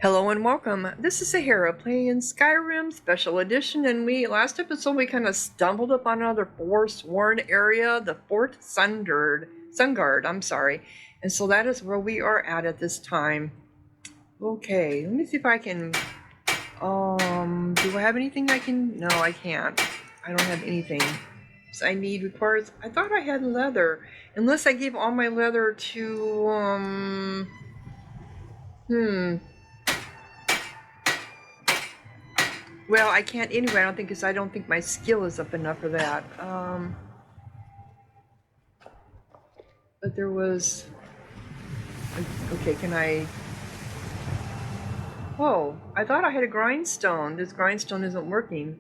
Hello and welcome. This is Sahara playing Skyrim Special Edition, and last episode we kind of stumbled upon another forsworn area, the Fort Sungard, I'm sorry. And so that is where we are at this time. Okay, let me see if I can, do I have anything I can, no I can't. I don't have anything. So requires, I thought I had leather. Unless I gave all my leather to, well, I can't anyway, I don't think, because I don't think my skill is up enough for that. But there was... Okay, can I... Oh, I thought I had a grindstone. This grindstone isn't working.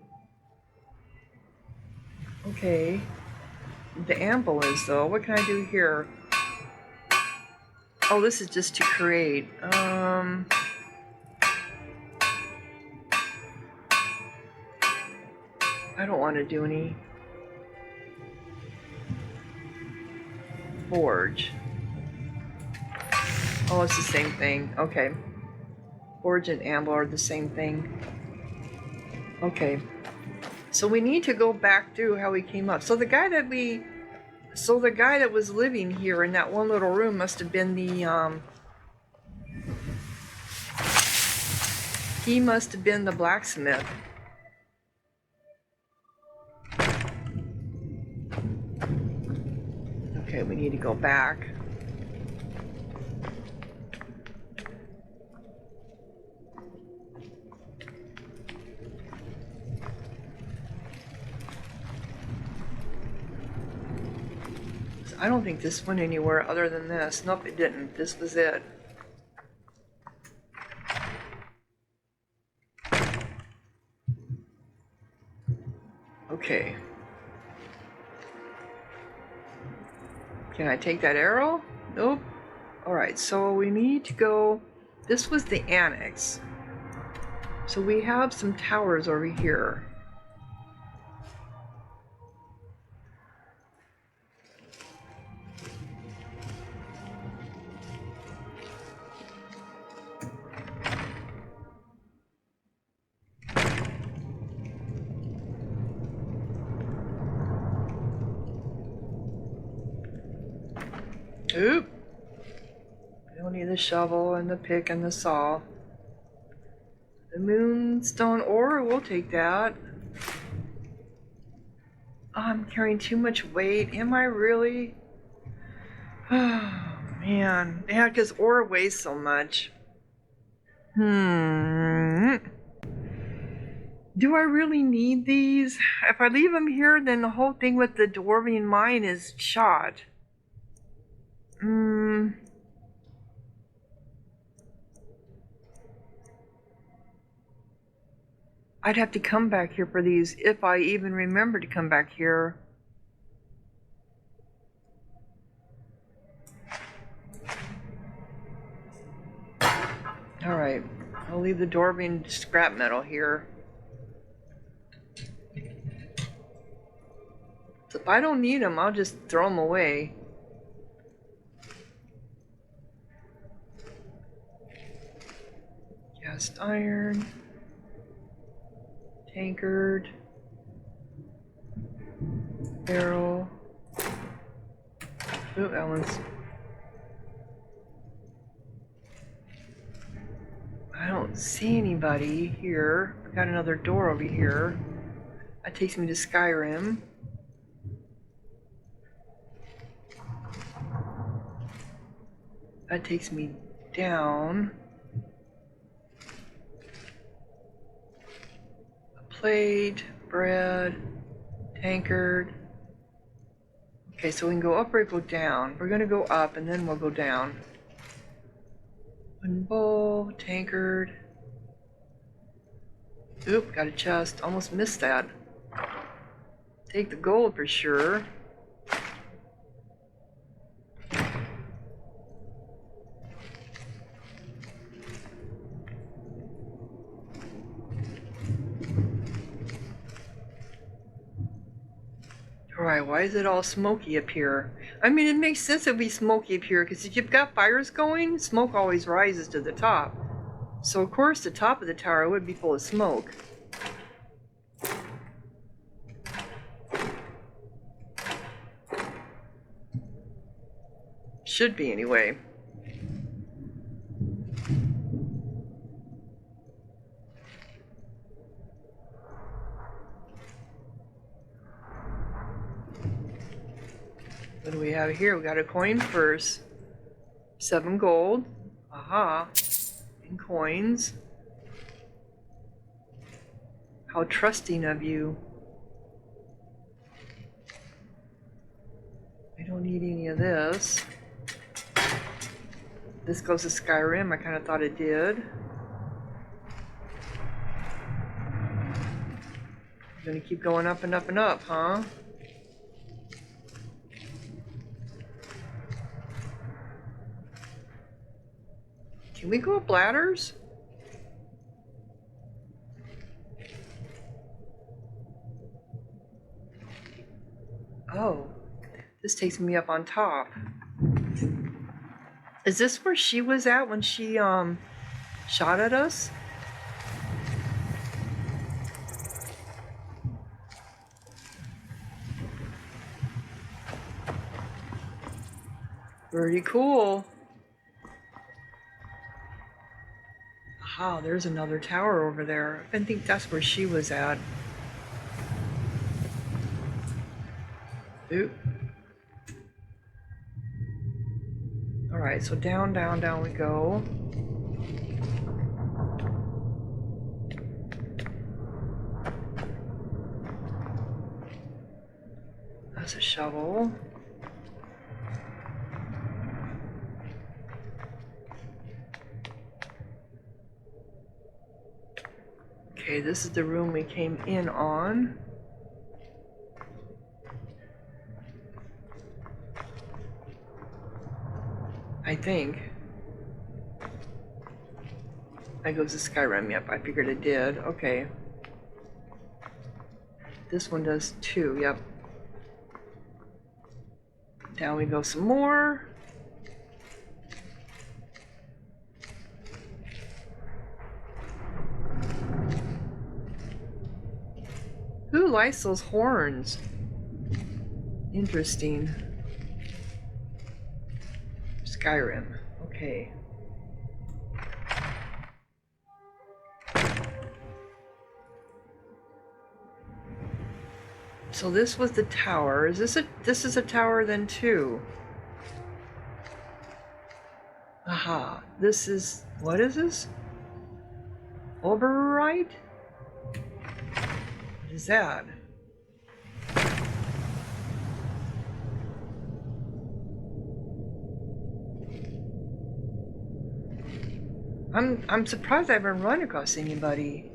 Okay. The anvil is, though. What can I do here? Oh, this is just to create. I don't want to do any. Forge. Oh, it's the same thing. Okay. Forge and anvil are the same thing. Okay. So we need to go back through how we came up. So the guy that was living here in that one little room must have been the, he must have been the blacksmith. Okay, we need to go back. I don't think this went anywhere other than this. Nope, it didn't. This was it. Okay. Can I take that arrow? Nope. Alright, so we need to go... This was the annex. So we have some towers over here. Oop! I don't need the shovel and the pick and the saw. The moonstone ore, we'll take that. Oh, I'm carrying too much weight. Am I really? Oh, man. Yeah, because ore weighs so much. Do I really need these? If I leave them here, then the whole thing with the dwarven mine is shot. I'd have to come back here for these if I even remember to come back here. Alright, I'll leave the dwarven scrap metal here. So if I don't need them, I'll just throw them away. Cast iron. Tankard. Barrel. Ooh, that one's... I don't see anybody here. I've got another door over here. That takes me to Skyrim. That takes me down. Plate, bread, tankard. Okay, so we can go up or go down. We're gonna go up and then we'll go down. One bowl, tankard. Oop, got a chest. Almost missed that. Take the gold for sure. Alright, why is it all smoky up here? I mean, it makes sense it would be smoky up here, because if you've got fires going, smoke always rises to the top. So of course the top of the tower would be full of smoke. Should be anyway. What do we have here? We got a coin first. 7 gold. Aha. And coins. How trusting of you. I don't need any of this. This goes to Skyrim. I kind of thought it did. I'm gonna keep going up and up and up, huh? Can we go up ladders? Oh, this takes me up on top. Is this where she was at when she shot at us? Pretty cool. Aha, there's another tower over there. I think that's where she was at. Oop. Alright, so down, down, down we go. That's a shovel. Okay, this is the room we came in on. I think. That goes to Skyrim. Yep, I figured it did. Okay. This one does too. Yep. Down we go some more. Who likes those horns? Interesting. Skyrim. Okay. So this was the tower. Is this is a tower then too? Aha. This is, what is this? Oberite? What is that? I'm surprised I haven't run across anybody.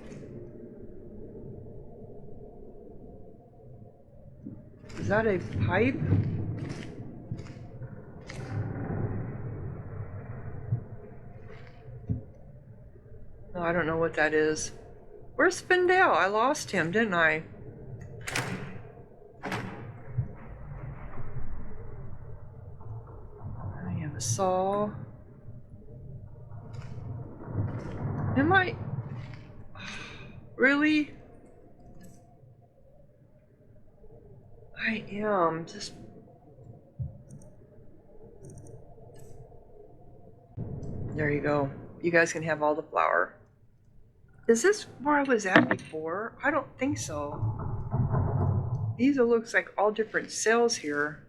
Is that a pipe? No, I don't know what that is. Where's Spindale? I lost him, didn't I? I have a saw. Am I? Really? I am just. There you go. You guys can have all the flour. Is this where I was at before? I don't think so. These are, looks like all different cells here.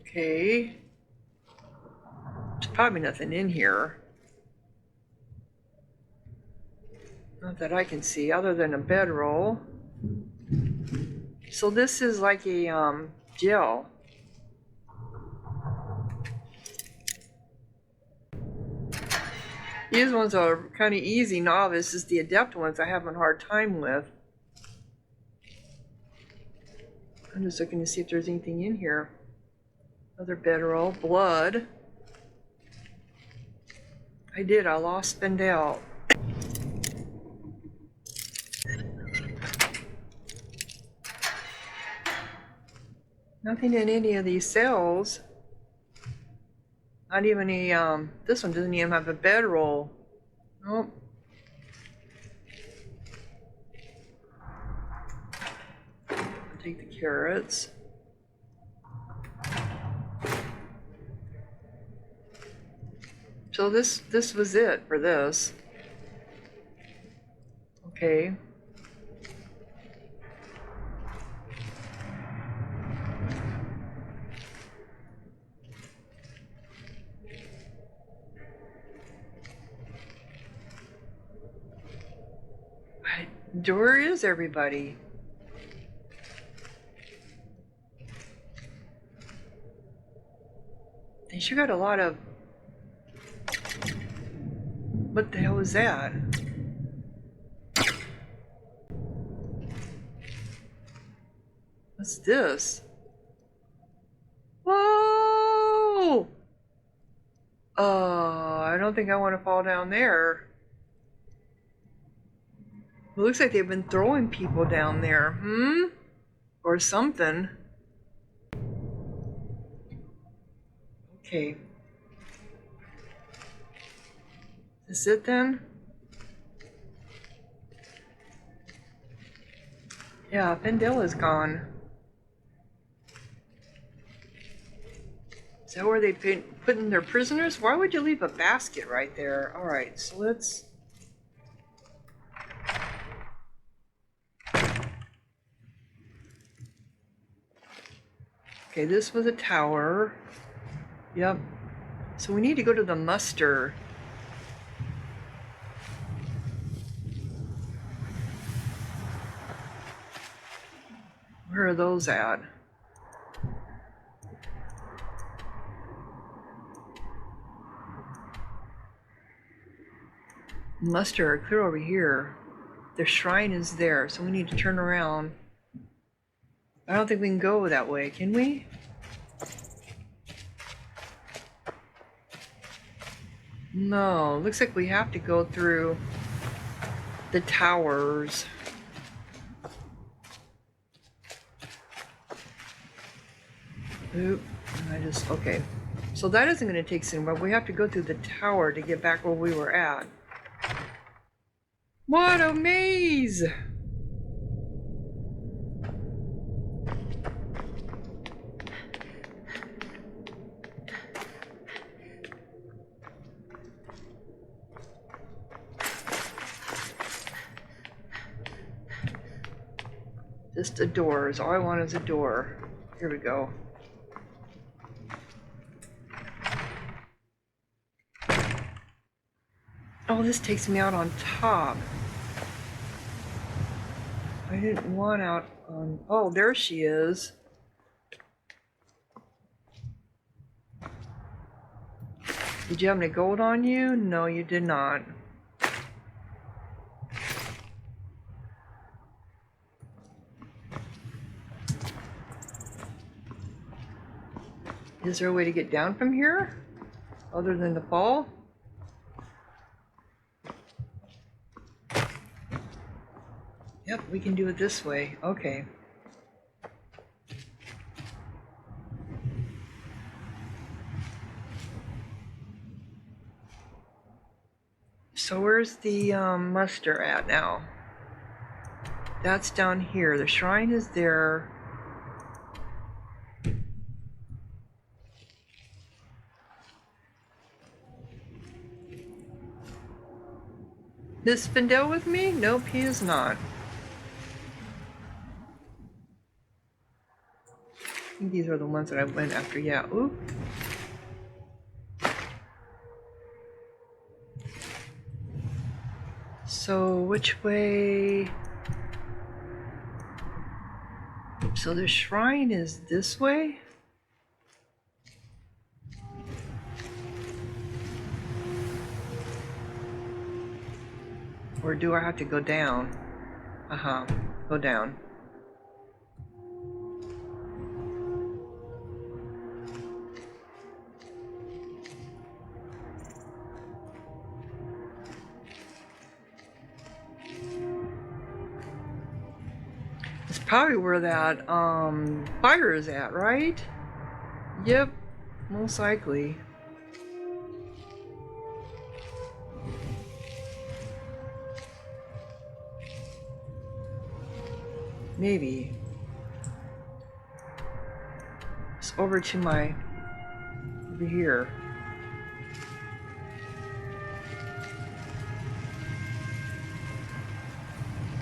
Okay. There's probably nothing in here. Not that I can see, other than a bedroll. So this is like a gel. These ones are kind of easy. Novice is the adept ones I have a hard time with. I'm just looking to see if there's anything in here. Another bedroll. Blood. I lost Spindale. Nothing in any of these cells. Not even a, this one doesn't even have a bedroll. Nope. I'll take the carrots. So this was it for this. Okay. Where is everybody? They sure got a lot of... What the hell was that? What's this? Whoa! I don't think I want to fall down there. It looks like they've been throwing people down there. Or something. Okay. Is this it then? Yeah, Fendilla's gone. Is that where they've been putting their prisoners? Why would you leave a basket right there? Alright, so let's... Okay, this was a tower. Yep. So we need to go to the muster. Where are those at? Muster are clear over here. The shrine is there, so we need to turn around. I don't think we can go that way, can we? No, looks like we have to go through the towers. Oop, okay. So that isn't going to take soon, but we have to go through the tower to get back where we were at. What a maze! Just a door is all I want, is a door. Here we go. Oh, this takes me out on top. I didn't want out on... Oh, there she is. Did you have any gold on you? No, you did not. Is there a way to get down from here? Other than the fall? Yep, we can do it this way. Okay. So where's the muster at now? That's down here. The shrine is there. Is Fendel with me? Nope, he is not. I think these are the ones that I went after. Yeah. Oop. So which way? So the shrine is this way? Or do I have to go down? Go down. It's probably where that fire is at, right? Yep, most likely. Maybe. It's over to my... over here.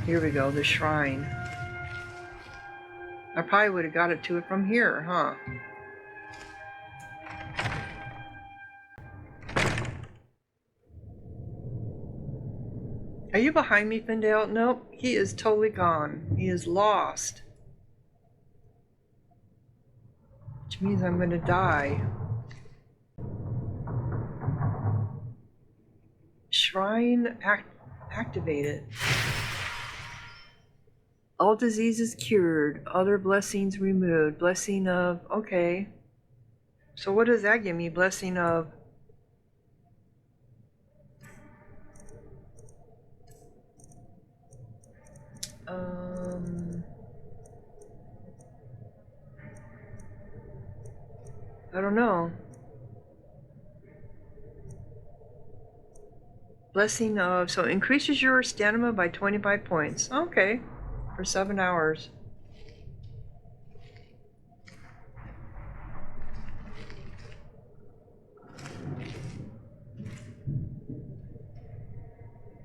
Here we go, the shrine. I probably would have got it to it from here, huh? Are you behind me, Findale? Nope, he is totally gone. He is lost. Which means I'm gonna die. Shrine activated. All diseases cured, other blessings removed. Blessing of, okay. So what does that give me? Blessing of... I don't know. Blessing of, so increases your stamina by 25 points. Okay, for 7 hours.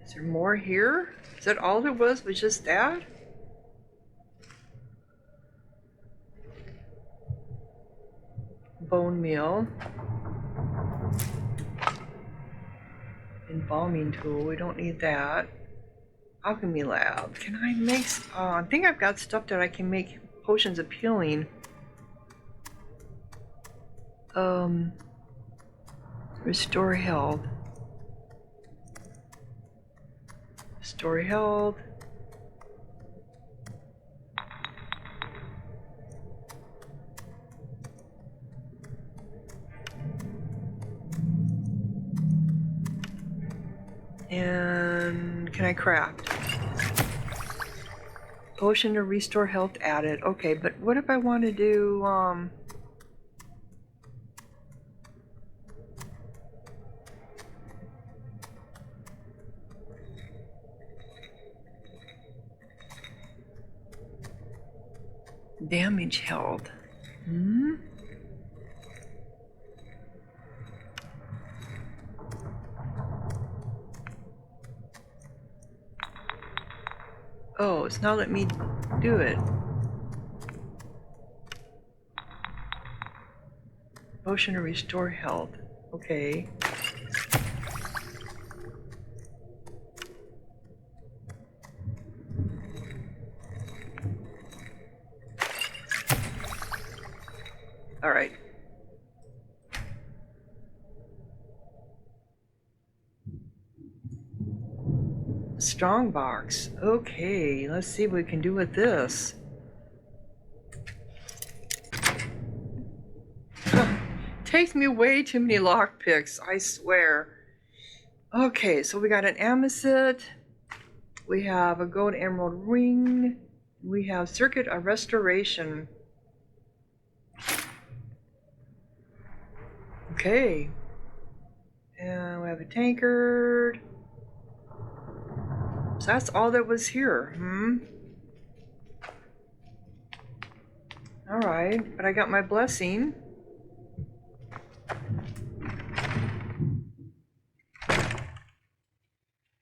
Is there more here? Is that all there was just that? Bone meal. Embalming tool, we don't need that. Alchemy lab. Can I make... I think I've got stuff that I can make potions of healing. Restore health. Restore health. And can I craft? Potion to restore health added. Okay, but what if I want to do, damage held? Oh, it's not letting me do it. Potion to restore health. Okay. All right. Strong box. Okay, let's see what we can do with this. Takes me way too many lockpicks, I swear. Okay, so we got an amethyst. We have a gold emerald ring. We have circuit of restoration. Okay. And we have a tankard. So that's all that was here, Alright, but I got my blessing.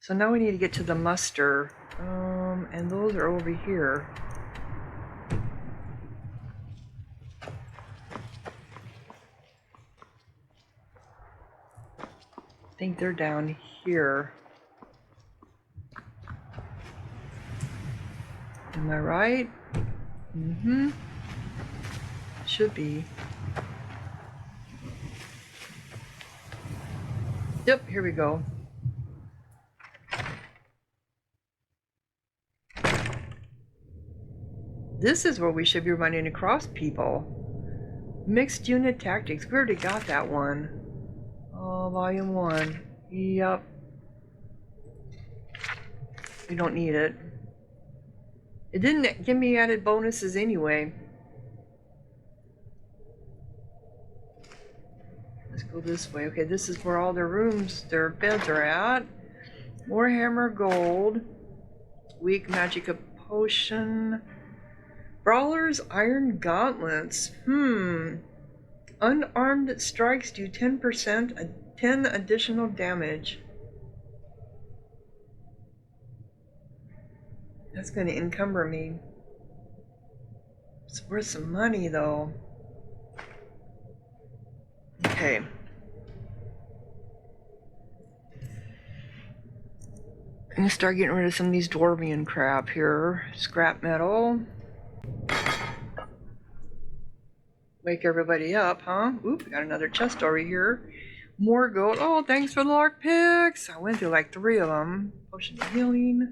So now we need to get to the muster. And those are over here. I think they're down here. Am I right? Should be. Yep, here we go. This is where we should be running across people. Mixed unit tactics. We already got that one. Oh, volume 1. Yep. We don't need it. It didn't give me added bonuses anyway. Let's go this way. Okay, this is where all their rooms, their beds are at. Warhammer Gold. Weak Magica Potion. Brawler's Iron Gauntlets. Unarmed strikes do 10%, 10 additional damage. That's going to encumber me. It's worth some money, though. Okay. I'm going to start getting rid of some of these dwarvian crap here. Scrap metal. Wake everybody up, huh? Oop, we got another chest over here. More gold. Oh, thanks for the lark picks. I went through like 3 of them. Potion of healing.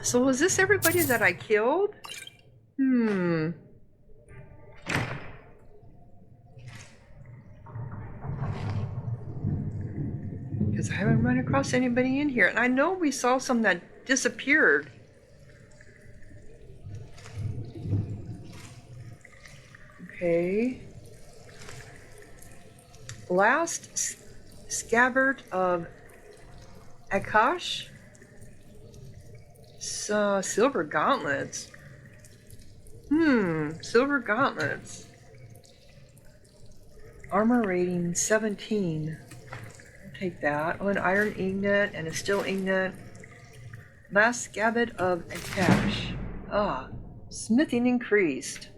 So was this everybody that I killed? Because I haven't run across anybody in here. And I know we saw some that disappeared. Okay. Last scabbard of Akash. Silver gauntlets. Silver gauntlets. Armor rating 17. I'll take that. Oh, an iron ingot and a steel ingot. Last scabbard of Akash. Smithing increased.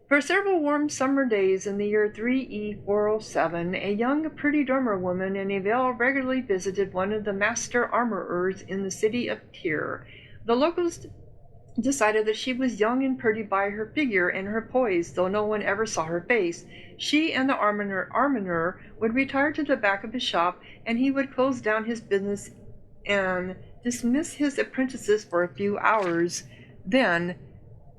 For several warm summer days in the year 3E407, a young, pretty dormer woman in a veil regularly visited one of the master armorers in the city of Tyr. The locals decided that she was young and pretty by her figure and her poise, though no one ever saw her face. She and the armorer would retire to the back of his shop, and he would close down his business and dismiss his apprentices for a few hours. Then,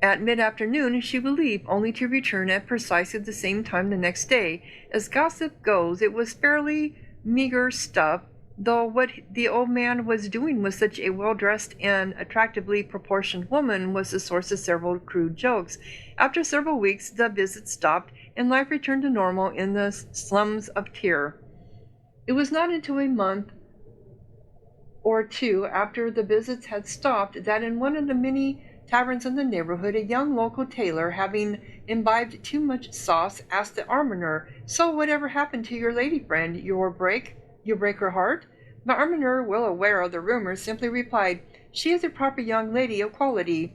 at mid-afternoon, she would leave, only to return at precisely the same time the next day. As gossip goes, it was fairly meager stuff, though what the old man was doing with such a well-dressed and attractively proportioned woman was the source of several crude jokes. After several weeks, the visit stopped, and life returned to normal in the slums of Tyr. It was not until a month or 2 after the visits had stopped that in one of the many taverns in the neighborhood, a young local tailor, having imbibed too much sauce, asked the armorer, "So whatever happened to your lady friend? You break her heart?" The armorer, well aware of the rumors, simply replied, "She is a proper young lady of quality.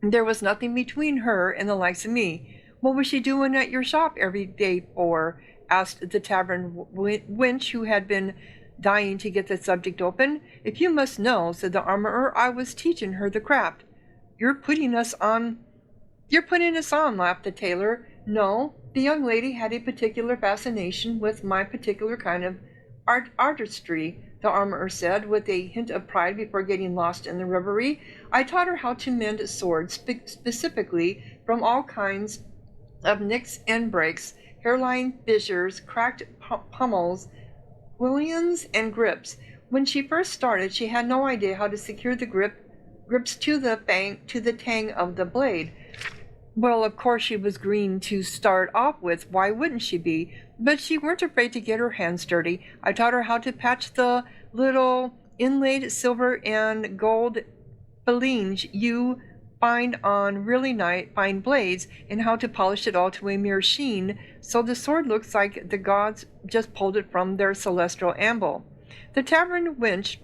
There was nothing between her and the likes of me." "What was she doing at your shop every day for?" asked the tavern wench, who had been dying to get the subject open. "If you must know," said the armorer, "I was teaching her the craft." You're putting us on, laughed the tailor. "No, the young lady had a particular fascination with my particular kind of artistry," the armorer said, with a hint of pride before getting lost in the reverie. "I taught her how to mend swords, specifically from all kinds of nicks and breaks, hairline fissures, cracked pommels, quillions, and grips. When she first started, she had no idea how to secure the grips to the tang of the blade. Well, of course she was green to start off with, why wouldn't she be? But she weren't afraid to get her hands dirty. I taught her how to patch the little inlaid silver and gold flange you find on really fine blades, and how to polish it all to a mere sheen, so the sword looks like the gods just pulled it from their celestial anvil." The tavern wench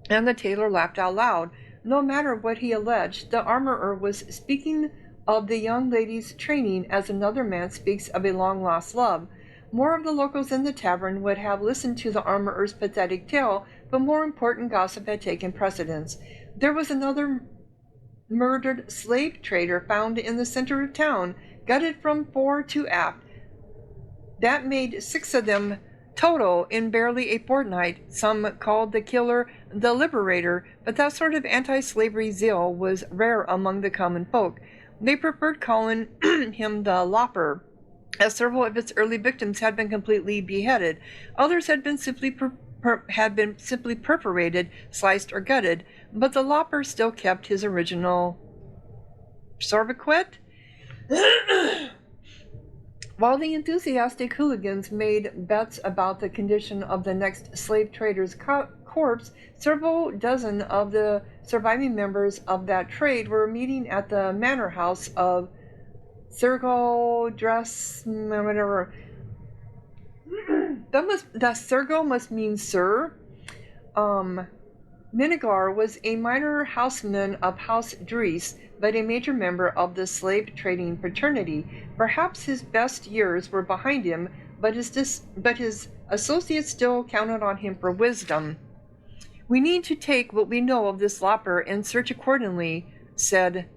and the tailor laughed out loud. No matter what he alleged, the armorer was speaking of the young lady's training as another man speaks of a long-lost love. More of the locals in the tavern would have listened to the armorer's pathetic tale, but more important gossip had taken precedence. There was another murdered slave trader found in the center of town, gutted from fore to aft. That made 6 of them total in barely a fortnight. Some called the killer the Liberator, but that sort of anti-slavery zeal was rare among the common folk. They preferred calling him the Lopper. as several of its early victims had been completely beheaded. Others had been simply perforated, sliced, or gutted, but the lopper still kept his original sobriquet. While the enthusiastic hooligans made bets about the condition of the next slave trader's corpse, several dozen of the surviving members of that trade were meeting at the manor house of whatever. That Sergo must mean sir. Minigar was a minor houseman of House Dries, but a major member of the slave trading fraternity. Perhaps his best years were behind him, but his associates still counted on him for wisdom. "We need to take what we know of this lopper and search accordingly," said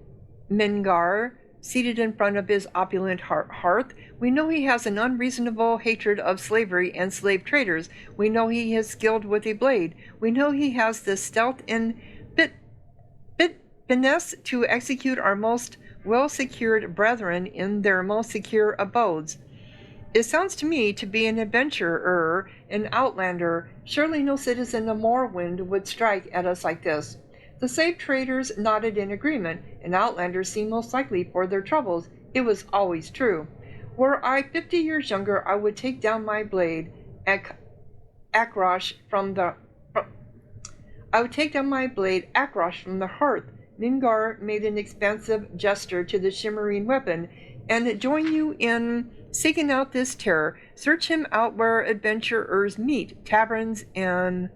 Mingar, seated in front of his opulent hearth. "We know he has an unreasonable hatred of slavery and slave traders. We know he is skilled with a blade. We know he has the stealth and finesse to execute our most well-secured brethren in their most secure abodes. It sounds to me to be an adventurer, an outlander. Surely no citizen of Morrowind would strike at us like this." The slave traders nodded in agreement. An outlander seemed most likely for their troubles. It was always true. "Were I 50 years younger, I would take down my blade, Akrosh from the hearth." Mingar made an expansive gesture to the shimmering weapon. "And join you in seeking out this terror. Search him out where adventurers meet, taverns and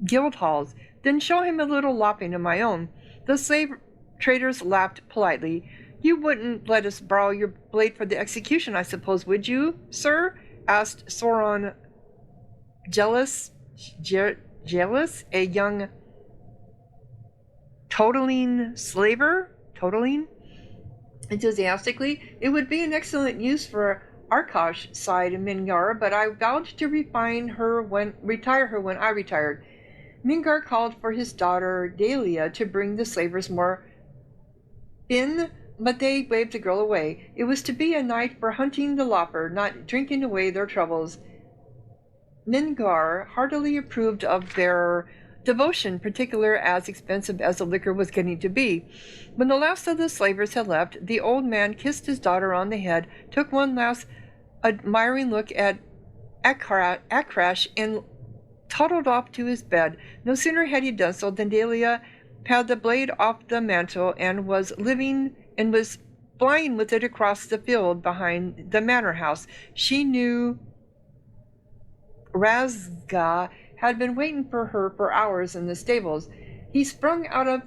guild halls. Then show him a little lopping of my own." The slave traders laughed politely. "You wouldn't let us borrow your blade for the execution, I suppose, would you, sir?" asked Sauron Jealous, a young totaling enthusiastically. "It would be an excellent use for Arkosh," sighed Mingar, "but I vowed to retire her when I retired." Mingar called for his daughter Dahlia to bring the slavers more bin, but they waved the girl away. It was to be a night for hunting the lopper, not drinking away their troubles. Mingar heartily approved of their devotion, particularly as expensive as the liquor was getting to be. When the last of the slavers had left, the old man kissed his daughter on the head, took one last admiring look at Akrash, and toddled off to his bed. No sooner had he done so than Dahlia had the blade off the mantle and was flying with it across the field behind the manor house. She knew Razga had been waiting for her for hours in the stables. He sprung out at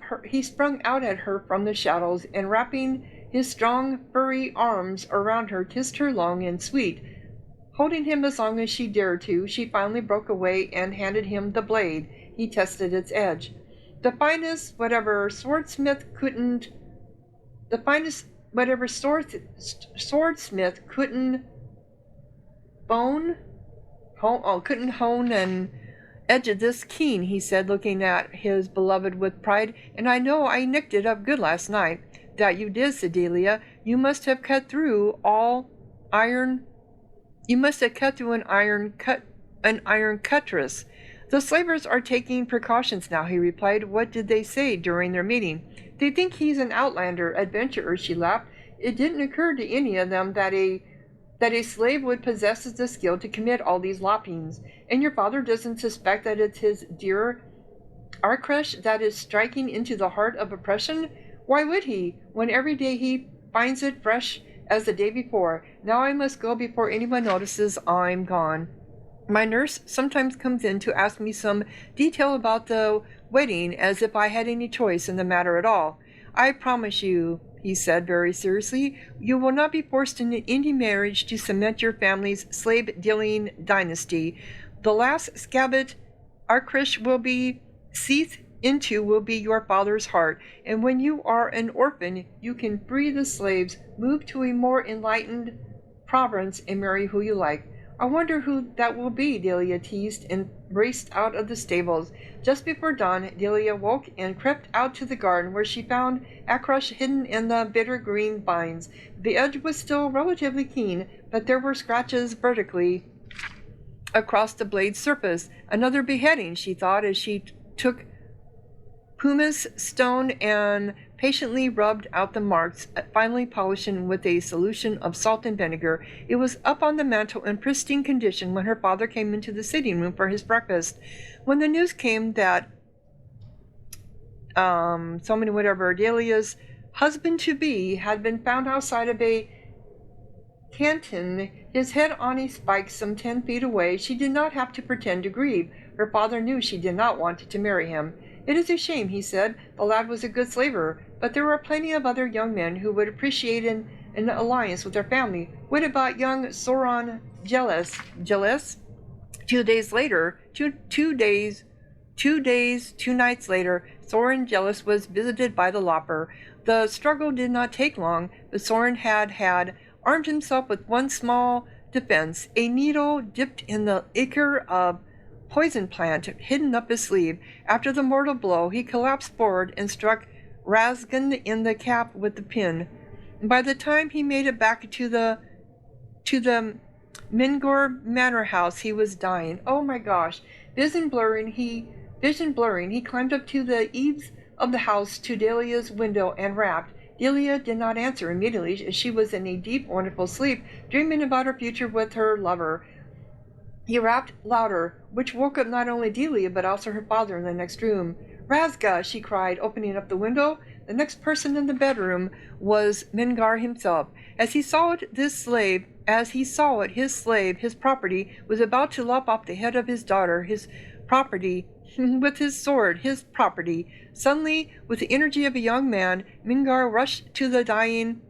her from the shadows, and wrapping his strong, furry arms around her, kissed her long and sweet. Holding him as long as she dared to, she finally broke away and handed him the blade. He tested its edge. The finest whatever swordsmith couldn't hone an edge of this keen, he said, looking at his beloved with pride. "And I know I nicked it up good last night." "That you did," said Dahlia. "You must have cut through an iron cutlass." "The slavers are taking precautions now," he replied. "What did they say during their meeting?" "They think he's an outlander, adventurer," she laughed. "It didn't occur to any of them that a slave would possess the skill to commit all these loppings. And your father doesn't suspect that it's his dear Arkresh that is striking into the heart of oppression? Why would he, when every day he finds it fresh as the day before? Now I must go before anyone notices I'm gone. My nurse sometimes comes in to ask me some detail about the wedding, as if I had any choice in the matter at all. I promise you," he said very seriously, "you will not be forced into any marriage to cement your family's slave-dealing dynasty. The last scabbard Arkresh will be seethed into will be your father's heart, and when you are an orphan, you can free the slaves, move to a more enlightened province, and marry who you like." "I wonder who that will be," Dahlia teased, and raced out of the stables. Just before dawn, Dahlia woke and crept out to the garden, where she found Akrosh hidden in the bitter green vines. The edge was still relatively keen, but there were scratches vertically across the blade's surface. Another beheading, she thought, as she took pumice stone and patiently rubbed out the marks, finally polishing with a solution of salt and vinegar. It was up on the mantel in pristine condition when her father came into the sitting room for his breakfast. When the news came that Delia's husband-to-be had been found outside of a canton, his head on a spike some 10 feet away, she did not have to pretend to grieve. Her father knew she did not want to marry him. It is a shame, he said. The lad was a good slaver, but there were plenty of other young men who would appreciate an alliance with their family. What about young Soran Jealous? 2 days later, two nights later, Soren Jealous was visited by the Lopper. The struggle did not take long, but Soren had armed himself with one small defense, a needle dipped in the ichor of poison plant hidden up his sleeve. After the mortal blow, he collapsed forward and struck Razgan in the cap with the pin. By the time he made it back to the Mingor Manor house, he was dying. Oh my gosh. Vision blurring, he climbed up to the eaves of the house to Delia's window and rapped. Delia did not answer immediately, as she was in a deep, wonderful sleep, dreaming about her future with her lover. He rapped louder, which woke up not only Delia, but also her father in the next room. Razga, she cried, opening up the window. The next person in the bedroom was Mingar himself. As he saw it, his slave, his property, was about to lop off the head of his daughter, his property, with his sword, his property. Suddenly, with the energy of a young man, Mingar rushed to the dying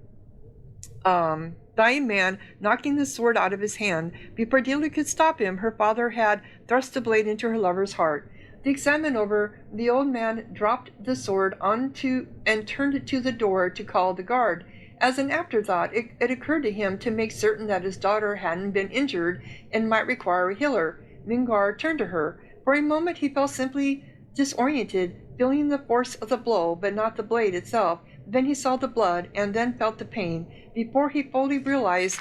man, knocking the sword out of his hand. Before Delia could stop him, her father had thrust the blade into her lover's heart. The examination over, the old man dropped the sword onto and turned it to the door to call the guard. As an afterthought, it occurred to him to make certain that his daughter hadn't been injured and might require a healer. Mingar turned to her. For a moment he felt simply disoriented, feeling the force of the blow, but not the blade itself. Then he saw the blood, and then felt the pain. Before he fully realized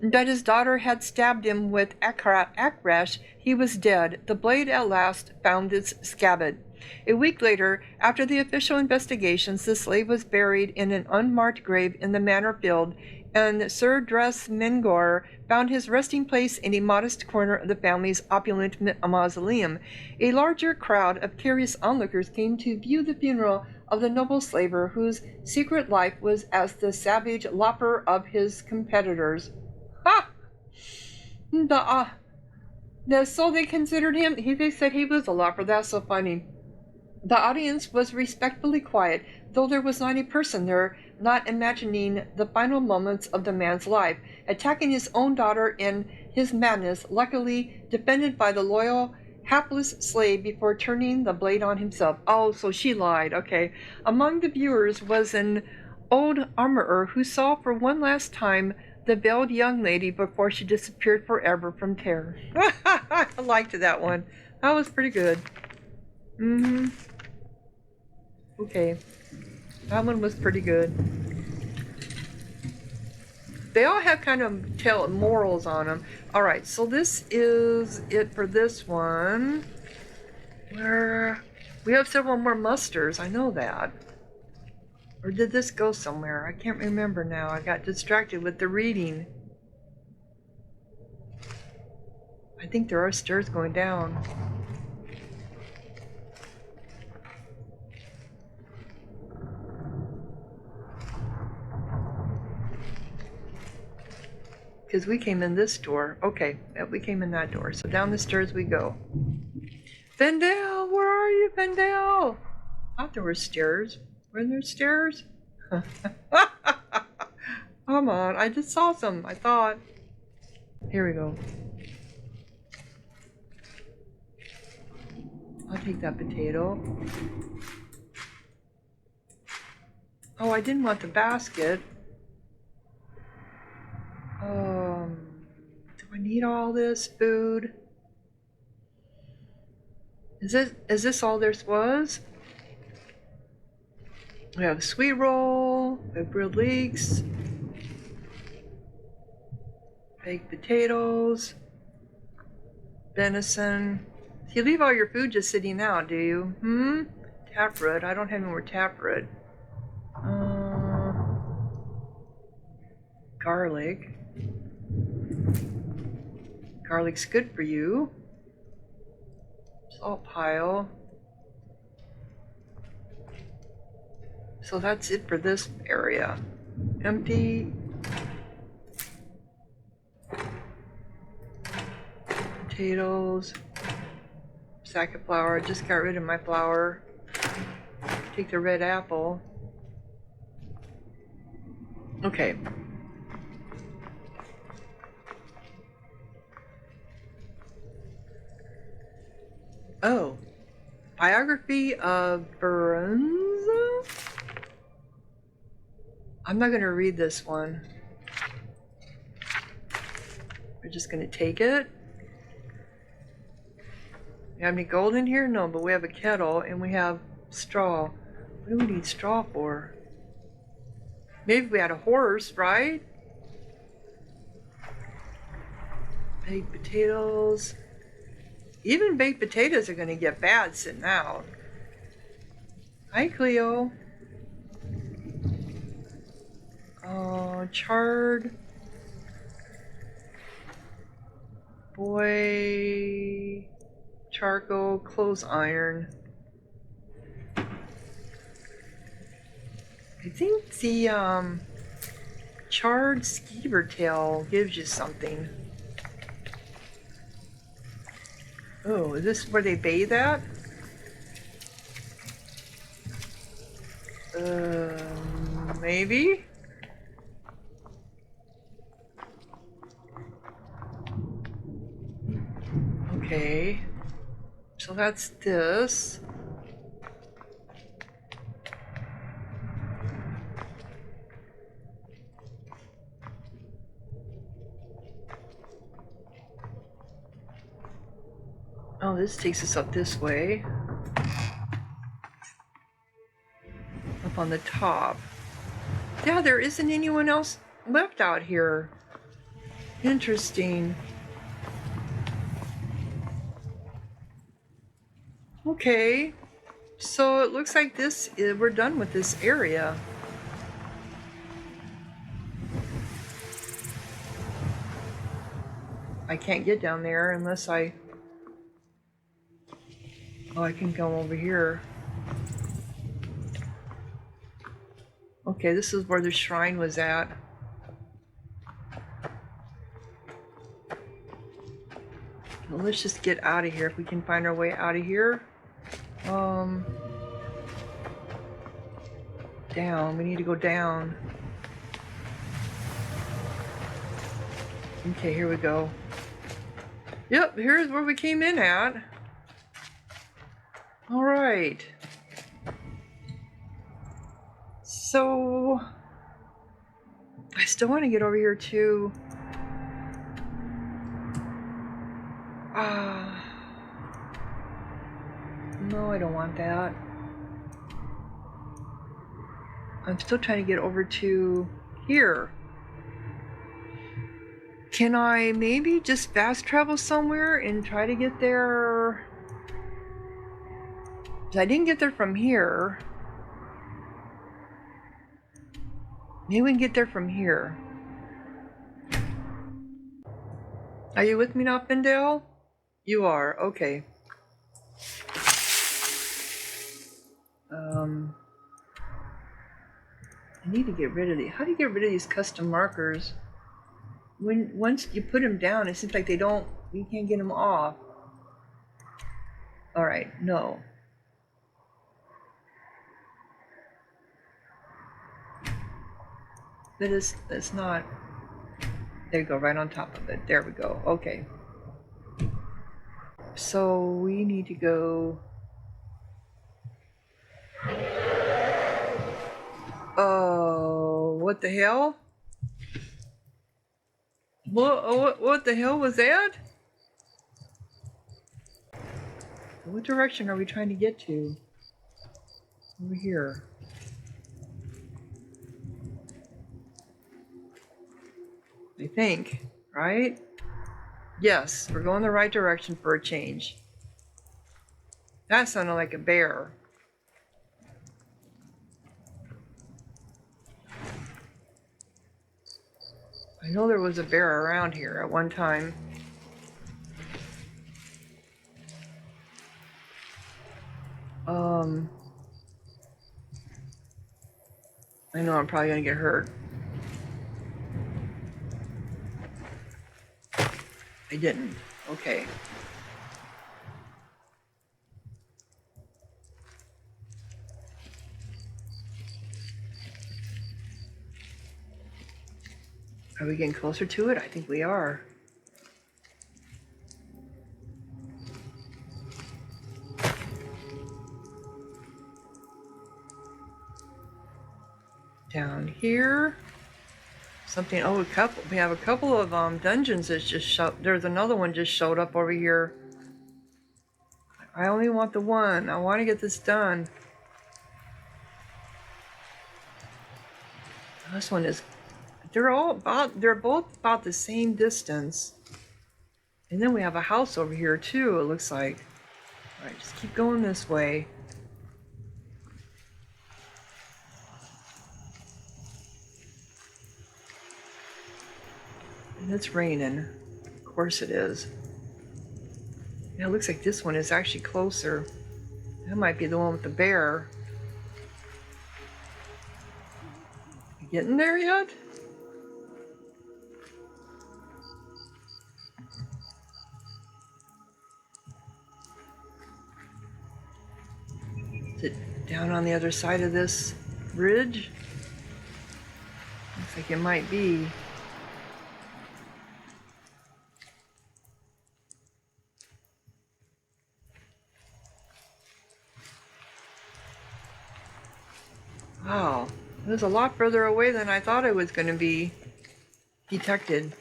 that his daughter had stabbed him with akrash, he was dead. The blade at last found its scabbard. A week later, after the official investigations, the slave was buried in an unmarked grave in the manor field, and Sir Dres Mengor found his resting place in a modest corner of the family's opulent mausoleum. A larger crowd of curious onlookers came to view the funeral of the noble slaver, whose secret life was as the savage lopper of his competitors. Ha! So they considered him, they said he was a lopper. That's so funny. The audience was respectfully quiet, though there was not a person there not imagining the final moments of the man's life, attacking his own daughter in his madness, luckily defended by the loyal, hapless slave before turning the blade on himself. Oh, so she lied. Okay. Among the viewers was an old armorer who saw for one last time the veiled young lady before she disappeared forever from terror. I liked that one. That was pretty good. Okay. That one was pretty good. They all have kind of morals on them. Alright, so this is it for this one. Where we have several more musters, I know that. Or did this go somewhere? I can't remember now. I got distracted with the reading. I think there are stairs going down. Because we came in this door. Okay, we came in that door. So down the stairs we go. Vendale, where are you, Vendale? I thought there were stairs. Were there stairs? Come on, I just saw some, I thought. Here we go. I'll take that potato. Oh, I didn't want the basket. Do I need all this food? Is this all there was? We have a sweet roll, we have grilled leeks. baked potatoes, venison. You leave all your food just sitting out, do you? Taproot. I don't have any more taproot. Garlic. Garlic's good for you. Salt pile. So that's it for this area. Empty. Potatoes. Sack of flour. I just got rid of my flour. Take the red apple. Okay. Oh. Biography of Berenza? I'm not going to read this one. We're just going to take it. We have any gold in here? No, but we have a kettle and we have straw. What do we need straw for? Maybe we had a horse, right? Baked potatoes. Even baked potatoes are going to get bad sitting out. Hi, Cleo. Charred. Boy. Charcoal. Clothes iron. I think the charred skeever tail gives you something. Oh, is this where they bathe at? Maybe? Okay. So that's this. Oh, this takes us up this way. Up on the top. Yeah, there isn't anyone else left out here. Interesting. Okay. So it looks like we're done with this area. I can't get down there unless I... Oh, I can come over here. Okay, this is where the shrine was at. Well, let's just get out of here if we can find our way out of here. Down. We need to go down. Okay, here we go. Yep, here's where we came in at. All right. So I still want to get over here to no, I don't want that. I'm still trying to get over to here. Can I maybe just fast travel somewhere and try to get there? I didn't get there from here. Maybe we can get there from here. Are you with me now, Findale? You are, okay. I need to get rid of these. How do you get rid of these custom markers? Once you put them down, it seems like you can't get them off. All right, no. That's not. There you go, right on top of it. There we go. Okay. So we need to go. Oh, what the hell? What the hell was that? What direction are we trying to get to? Over here. I think, Right? Yes, we're going the right direction for a change. That sounded like a bear. I know there was a bear around here at one time. I know I'm probably gonna get hurt. I didn't. Okay. Are we getting closer to it? I think we are. Down here. Something. Oh, we have a couple of dungeons that just showed. There's another one just showed up over here. I only want the one. I want to get this done. This one is. They're both about the same distance. And then we have a house over here too, it looks like. Alright, just keep going this way. And it's raining. Of course it is. Yeah, it looks like this one is actually closer. That might be the one with the bear. You getting there yet? Is it down on the other side of this ridge? Looks like it might be. Wow, it was a lot further away than I thought it was going to be detected.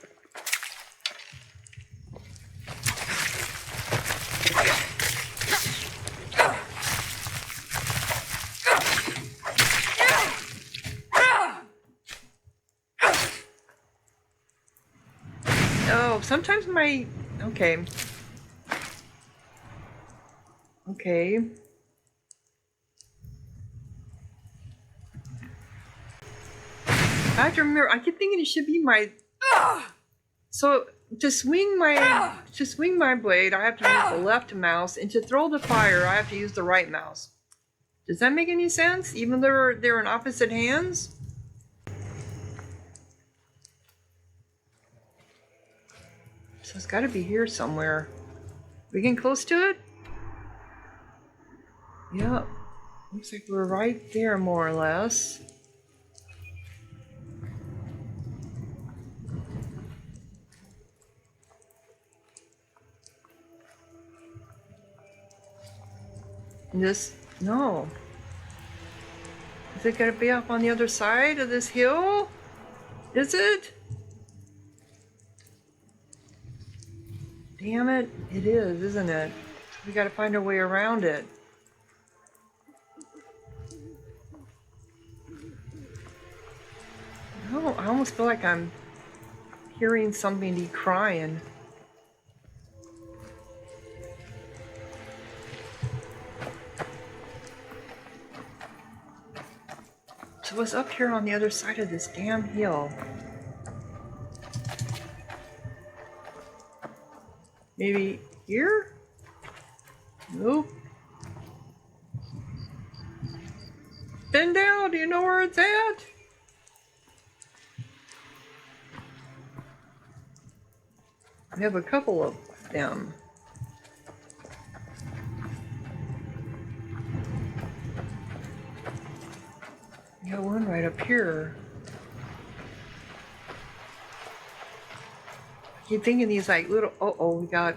Oh, sometimes my... Okay. Okay. I have to remember, I keep thinking it should be my... So, to swing my blade, I have to use the left mouse, and to throw the fire, I have to use the right mouse. Does that make any sense? Even though they're in opposite hands? So it's gotta be here somewhere. We getting close to it? Yep. Looks like we're right there, more or less. No. Is it gonna be up on the other side of this hill? Is it? Damn it. It is, isn't it? We gotta find a way around it. Oh, I almost feel like I'm hearing somebody crying. So what's up here on the other side of this damn hill? Maybe here? Nope. Bend down, do you know where it's at? We have a couple of them. We got one right up here. I keep thinking these like little... Uh-oh, we got...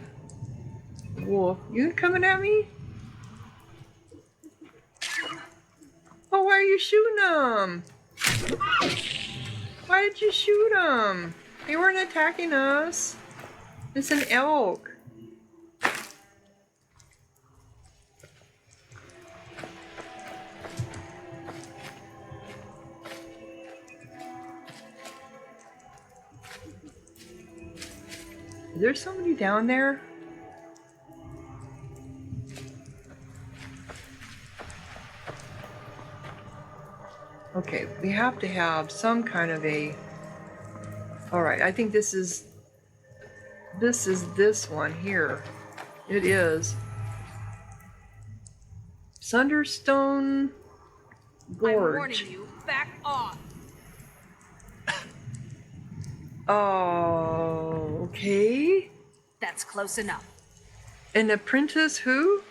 Wolf. You coming at me? Oh, why are you shooting them? Why did you shoot them? They weren't attacking us. It's an elk. Is there somebody down there? Okay, we have to have some kind of a... Alright, I think this is this one here. It is. Sunderstone Gorge. I'm warning you, back off. Oh, okay. That's close enough. An apprentice who?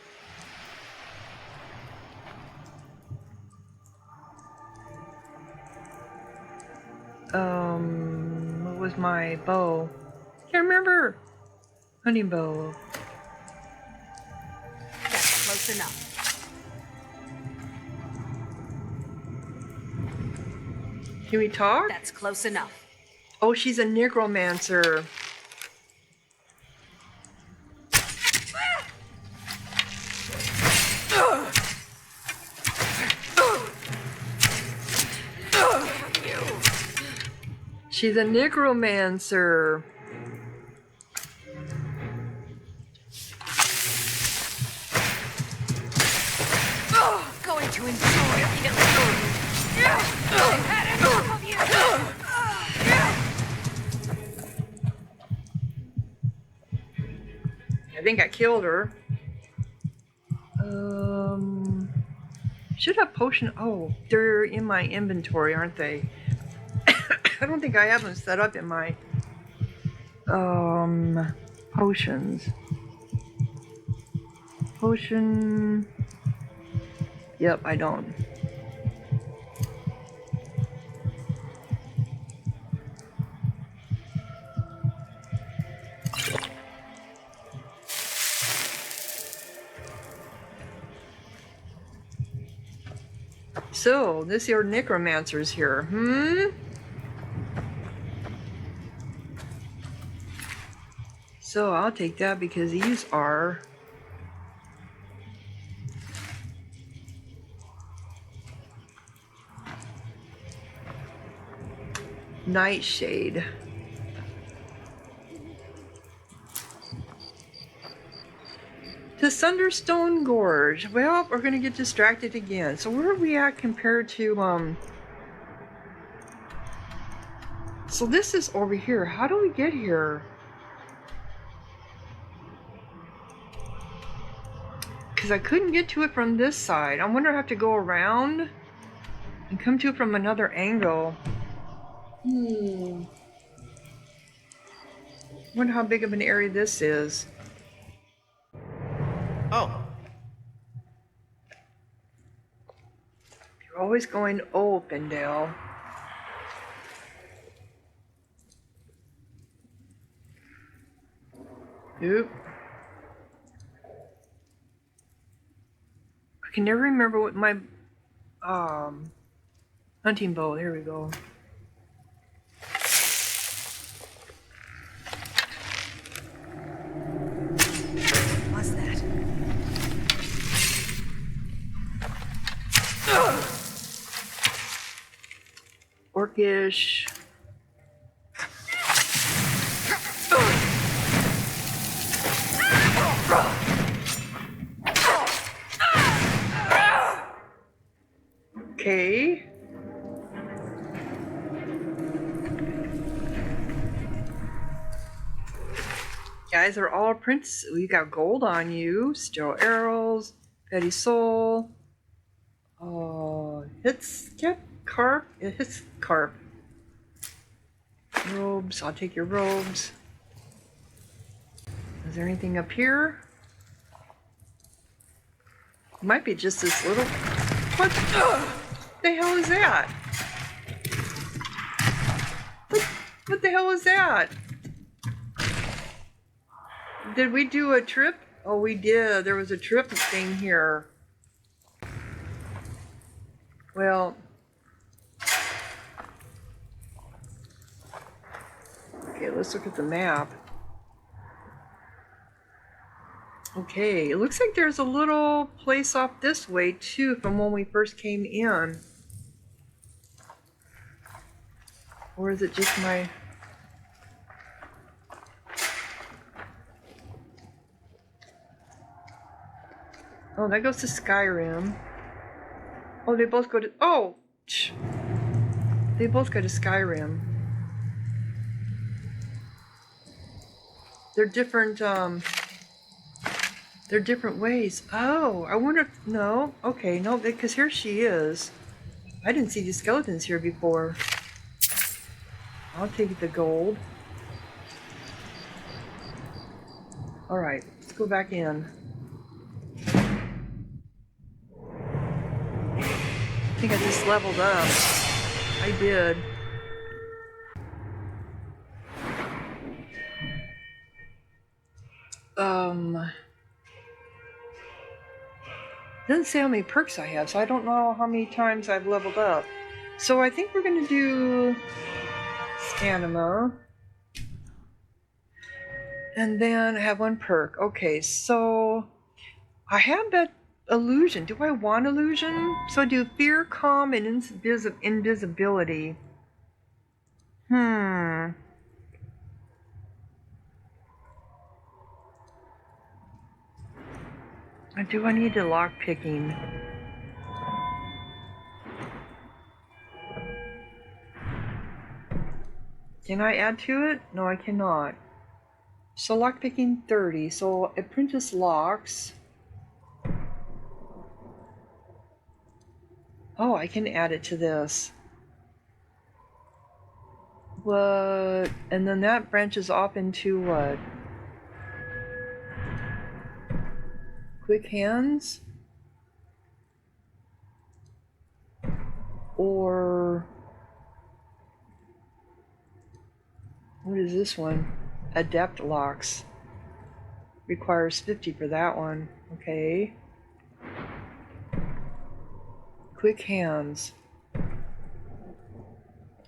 What was my bow? Can't remember. Hunting bow. That's close enough. Can we talk? That's close enough. Oh, she's a necromancer. She's a necromancer. Going to enjoy feeling. I've had enough of you. I think I killed her. Should have potion. Oh, they're in my inventory, aren't they? I don't think I have them set up in my potions. Potion. Yep, I don't. So, this here necromancer's here, So, I'll take that because these are... Nightshade. To Sunderstone Gorge. Well, we're gonna get distracted again. So where are we at compared to, So this is over here. How do we get here? Because I couldn't get to it from this side. I wonder if I have to go around and come to it from another angle. Wonder how big of an area this is. Oh. You're always going open, Dale. Oop. I can never remember what my hunting bow. There we go. What's that? Orcish. Okay. Guys are all prints. We got gold on you. Steel arrows. Petty soul. Oh, hits carp. It hits carp. Robes. I'll take your robes. Is there anything up here? Might be just this little. What the hell is that? What the hell is that? Did we do a trip? Oh, we did. There was a trip thing here. Well, okay, let's look at the map. Okay, it looks like there's a little place off this way too from when we first came in. Or is it just my... Oh, that goes to Skyrim. Oh, they both go to... Oh! They both go to Skyrim. They're different, they're different ways. Oh, I wonder if... No. Okay, no, because here she is. I didn't see these skeletons here before. I'll take the gold. Alright, let's go back in. I think I just leveled up. I did. Doesn't say how many perks I have, so I don't know how many times I've leveled up. So I think we're gonna do stamina. And then have one perk. Okay, so I have that illusion. Do I want illusion? So I do fear, calm, and invisibility. Or do I need to lock picking? Can I add to it? No, I cannot. So lockpicking 30. So apprentice locks. Oh, I can add it to this. What? And then that branches off into what? Quick hands? Or what is this one? Adept locks. Requires 50 for that one. Okay. Quick hands.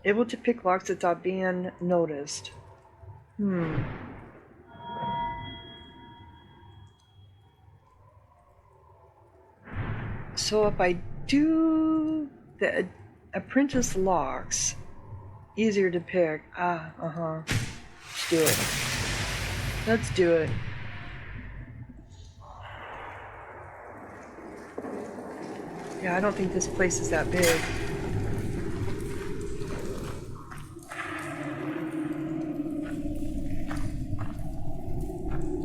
Able to pick locks without being noticed. So if I do the apprentice locks, easier to pick. Let's do it. Let's do it. Yeah, I don't think this place is that big.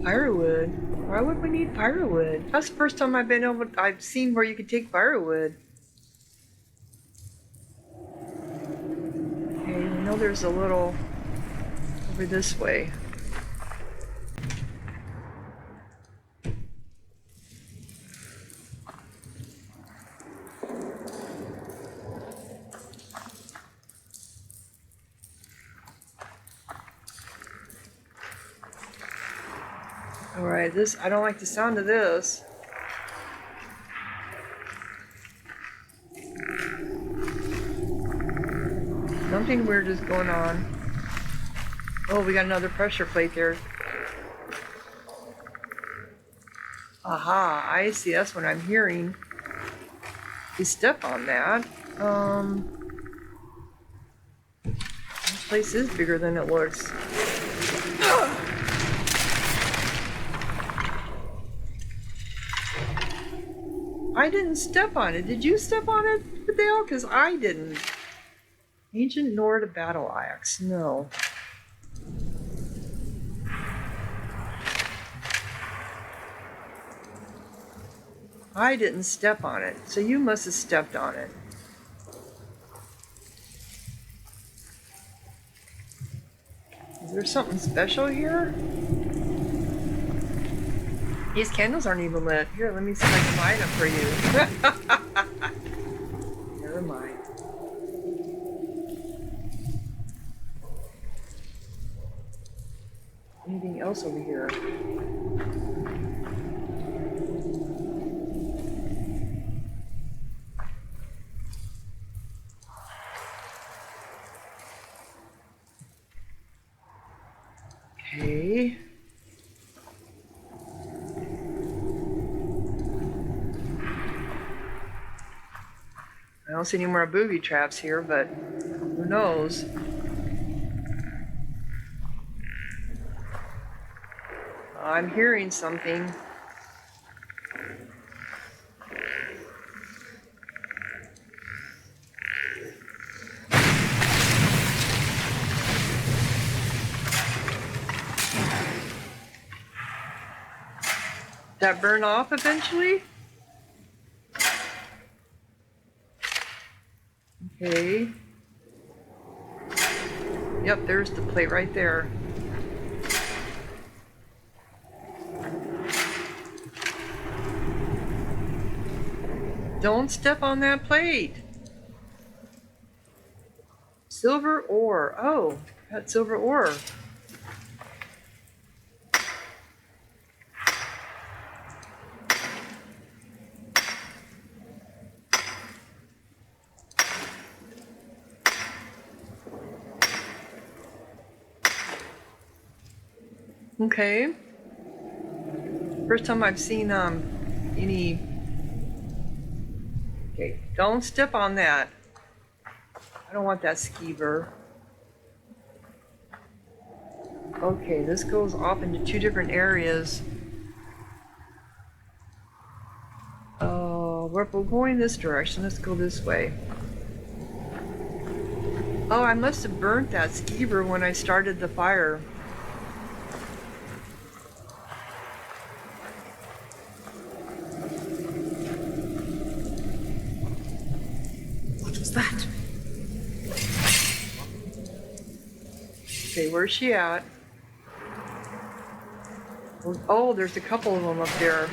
Firewood? Why would we need firewood? That's the first time I've seen where you could take firewood. Okay, we know there's a little over this way. Alright, I don't like the sound of this. Something weird is going on. Oh, we got another pressure plate there. Aha, I see, that's what I'm hearing. You step on that. This place is bigger than it looks. I didn't step on it. Did you step on it, Dale? Because I didn't. Ancient Nord battle axe. No. I didn't step on it, so you must have stepped on it. Is there something special here? These candles aren't even lit. Here, let me see if I can light them for you. Never mind. Anything else over here? Okay. I don't see any more booby traps here, but who knows? I'm hearing something. That burn off eventually? Okay. Yep, there's the plate right there. Don't step on that plate. Silver ore. Oh, that's silver ore. Okay. First time I've seen any. Okay, don't step on that. I don't want that skeever. Okay, this goes off into two different areas. Oh, we're going this direction. Let's go this way. Oh, I must have burnt that skeever when I started the fire. What was that? Okay, where's she at? Oh, there's a couple of them up there.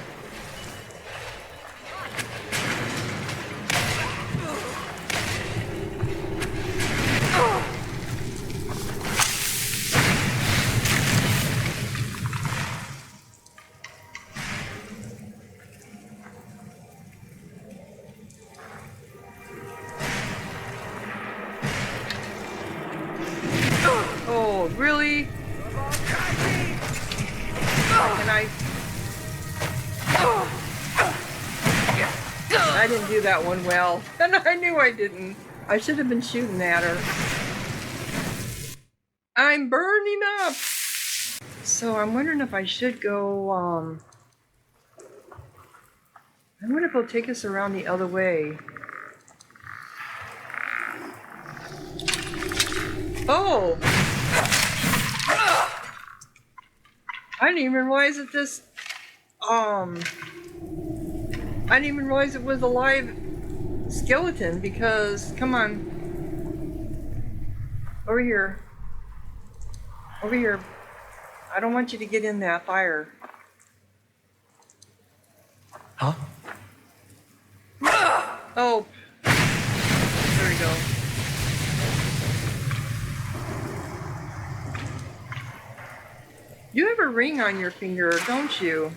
Oh, really? Can I didn't do that one well. And I knew I didn't. I should have been shooting at her. I'm burning up! So I'm wondering if I should go, I wonder if it'll take us around the other way. Oh! I didn't even realize that this, I didn't even realize it was a live skeleton because, come on. Over here. Over here. I don't want you to get in that fire. Huh? Oh. There we go. You have a ring on your finger, don't you?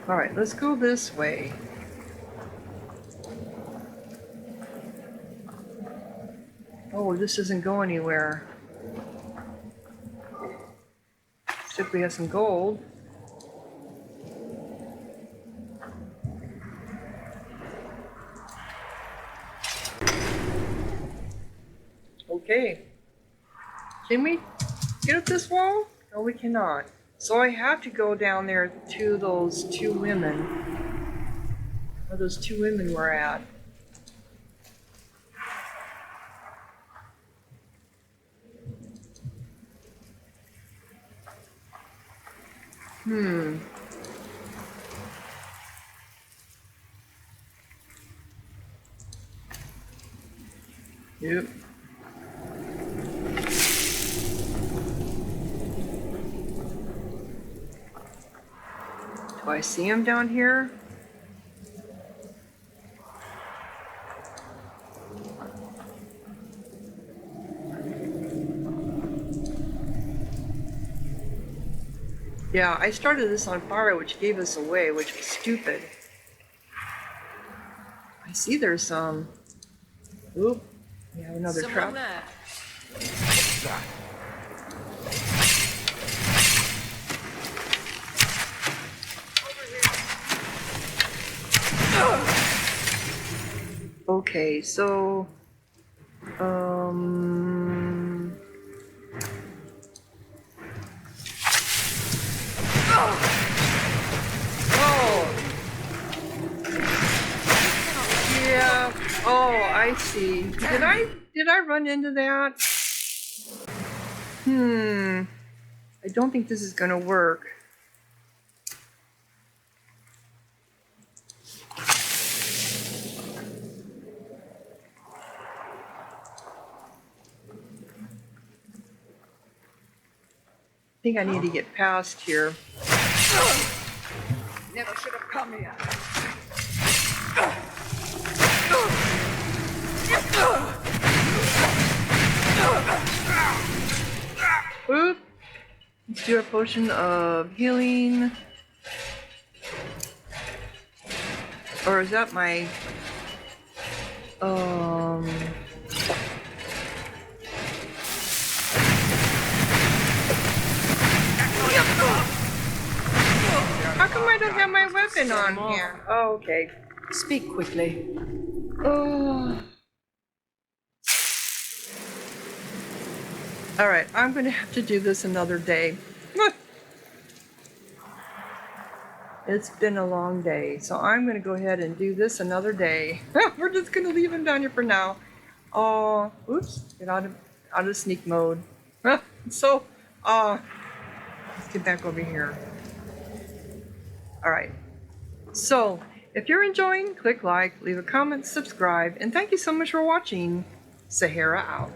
All right, let's go this way. Oh, this doesn't go anywhere. Except we have some gold. Okay. Can we get up this wall? No, we cannot. So I have to go down there to those two women. Where those two women were at. Yep. Do I see him down here? Yeah, I started this on fire, which gave us away, which was stupid. I see there's some. Oop, we have another trap. There. What's that? Okay, so, oh, yeah, oh, I see. Did I run into that? I don't think this is gonna work. I think I need to get past here. Never should have come here. Oop. Let's do a potion of healing. Or is that my... How come I don't have my weapon on here? Oh, okay. Speak quickly. Oh. Alright, I'm going to have to do this another day. It's been a long day, so I'm going to go ahead and do this another day. We're just going to leave him down here for now. Oh, oops, get out of sneak mode. So, let's get back over here. Alright, so if you're enjoying, click like, leave a comment, subscribe, and thank you so much for watching. Sahara out.